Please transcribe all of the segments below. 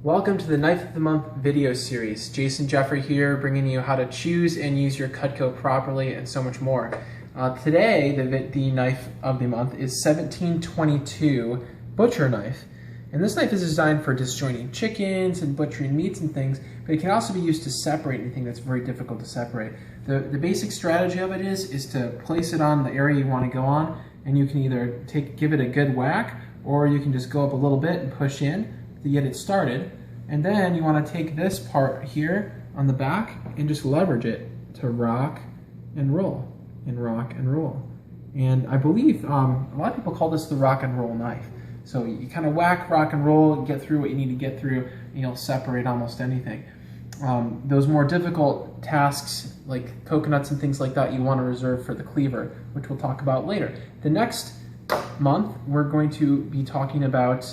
Welcome to the Knife of the Month video series. Jason Jeffrey here, bringing you how to choose and use your Cutco properly and so much more. Today, the knife of the month is 1722 Butcher Knife. And this knife is designed for disjointing chickens and butchering meats and things, but it can also be used to separate anything that's very difficult to separate. The basic strategy of it is to place it on the area you want to go on, and you can either give it a good whack, or you can just go up a little bit and push in to get it started. And then you want to take this part here on the back and just leverage it to rock and roll, and rock and roll. And I believe a lot of people call this the rock and roll knife. So you kind of whack, rock and roll, get through what you need to get through, and you'll separate almost anything. Those more difficult tasks like coconuts and things like that you want to reserve for the cleaver, which we'll talk about later. The next month we're going to be talking about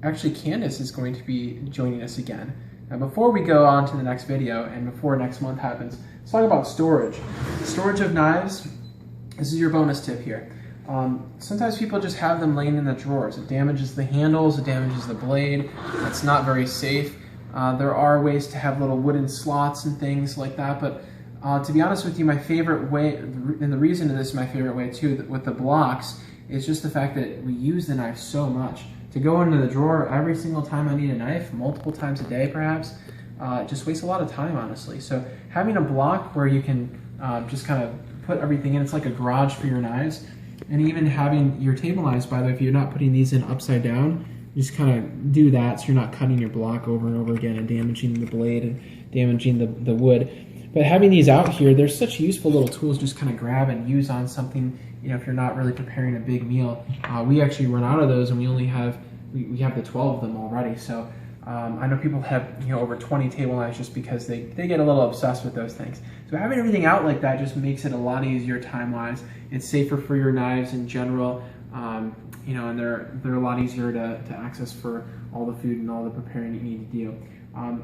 actually Candace is going to be joining us again. Now before we go on to the next video and before next month happens, let's talk about storage. Storage of knives, this is your bonus tip here. Sometimes people just have them laying in the drawers. It damages the handles, it damages the blade. It's not very safe. There are ways to have little wooden slots and things like that, but to be honest with you, my favorite way, and the reason this is my favorite way too, with the blocks, is just the fact that we use the knife so much. To go into the drawer every single time I need a knife, multiple times a day perhaps, it just wastes a lot of time, honestly. So having a block where you can just kind of put everything in, it's like a garage for your knives. And even having your table knives, by the way, if you're not putting these in upside down, you just kind of do that so you're not cutting your block over and over again and damaging the blade and damaging the wood. But having these out here, they're such useful little tools, just kind of grab and use on something, you know, if you're not really preparing a big meal. We actually run out of those, and we only have, we have the 12 of them already. So I know people have, you know, over 20 table knives just because they get a little obsessed with those things. So having everything out like that just makes it a lot easier time-wise. It's safer for your knives in general, you know, and they're a lot easier to access for all the food and all the preparing you need to do.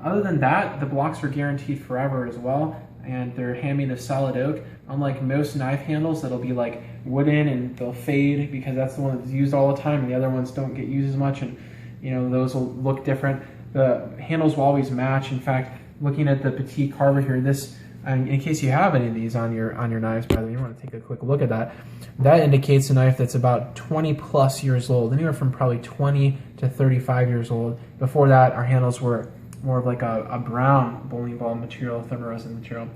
Other than that, the blocks are guaranteed forever as well, and they're handmade of solid oak. Unlike most knife handles that'll be like wooden and they'll fade because that's the one that's used all the time, and the other ones don't get used as much, and you know, those will look different. The handles will always match. In fact, looking at the Petite Carver here, this, in case you have any of these on your knives, by the way, you want to take a quick look at that. That indicates a knife that's about 20 plus years old, anywhere from probably 20 to 35 years old. Before that, our handles were more of like a brown bowling ball material, thin resin material.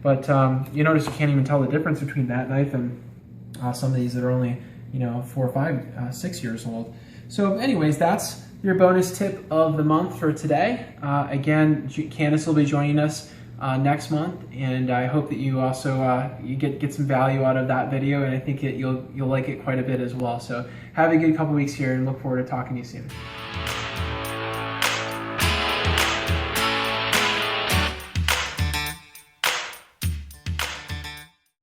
But you notice you can't even tell the difference between that knife and some of these that are only, you know, 4, 5, 6 years old. So anyways, that's your bonus tip of the month for today. Again, Candace will be joining us next month, and I hope that you also you get some value out of that video, and I think you'll like it quite a bit as well. So have a good couple weeks here, and look forward to talking to you soon.